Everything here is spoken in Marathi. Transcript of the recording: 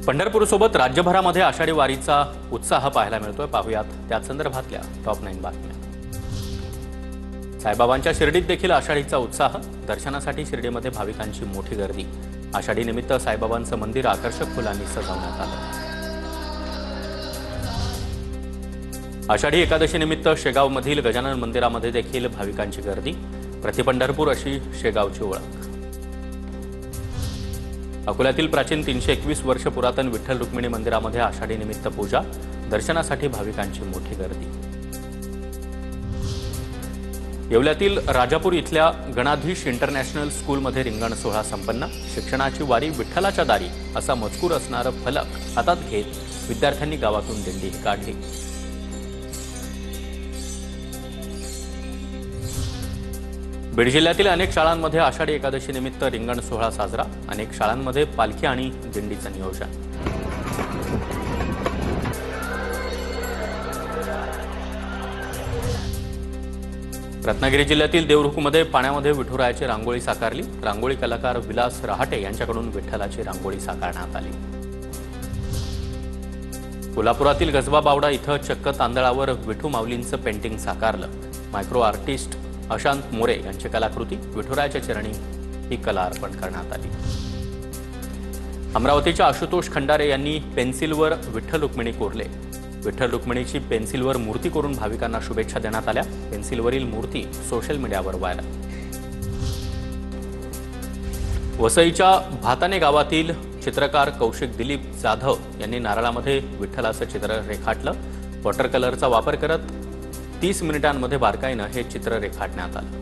पंढरपूरसोबत राज्यभरामध्ये आषाढी वारीचा उत्साह पाहायला मिळतोय। पाहूयात त्या संदर्भातल्या टॉप 9 बातम्या। साईबाबांच्या शिर्डीत देखील आषाढीचा उत्साह। दर्शनासाठी शिर्डीमध्ये भाविकांची मोठी गर्दी। आषाढी निमित्त साईबाबांचं मंदिर आकर्षक फुलांनी सजवण्यात आलं। आषाढी एकादशी निमित्त शेगावमधील गजानन मंदिरामध्ये देखील भाविकांची गर्दी। प्रतिपंढरपूर अशी शेगावची ओळख। अकोल्यातील प्राचीन 321 वर्ष पुरातन विठ्ठल रुक्मिणी मंदिरामध्ये आषाढी निमित्त पूजा। दर्शनासाठी भाविकांची मोठी गर्दी। येवल्यातील राजापूर इथल्या गणाधीश इंटरनॅशनल स्कूलमध्ये रिंगण सोहळा संपन्न। शिक्षणाची वारी विठ्ठलाच्या दारी असा मजकूर असणारं फलक हातात घेत विद्यार्थ्यांनी गावातून दिंडी काढली। बीड जिल्ह्यातील अनेक शाळांमध्ये आषाढी एकादशी निमित्त रिंगण सोहळा साजरा। अनेक शाळांमध्ये पालखी आणि दिंडीचं नियोजन। रत्नागिरी जिल्ह्यातील देवरुखमध्ये पाण्यामध्ये विठुरायाची रांगोळी साकारली। रांगोळी कलाकार विलास रहाटे यांच्याकडून विठ्ठलाची रांगोळी साकारण्यात आली। कोल्हापुरातील गजबा बावडा इथं चक्क तांदळावर विठू माऊलींचं पेंटिंग साकारलं। मायक्रो आर्टिस्ट अशांत मोरे यांची कलाकृती विठुरायाच्या चरणी ही कला अर्पण करण्यात आली। अमरावतीच्या आशुतोष खंडारे यांनी पेन्सिलवर विठ्ठल रुक्मिणी कोरले। विठ्ठल रुक्मिणीची पेन्सिलवर मूर्ती करून भाविकांना शुभेच्छा देण्यात आल्या। पेन्सिलवरील मूर्ती सोशल मीडियावर व्हायरल। वसईच्या भाताने गावातील चित्रकार कौशिक दिलीप जाधव यांनी नारळामध्ये विठ्ठलाचं चित्र रेखाटलं। वॉटर कलरचा वापर करत 30 मिनिटांमध्ये बारकाईनं हे चित्र रेखाटण्यात आलं।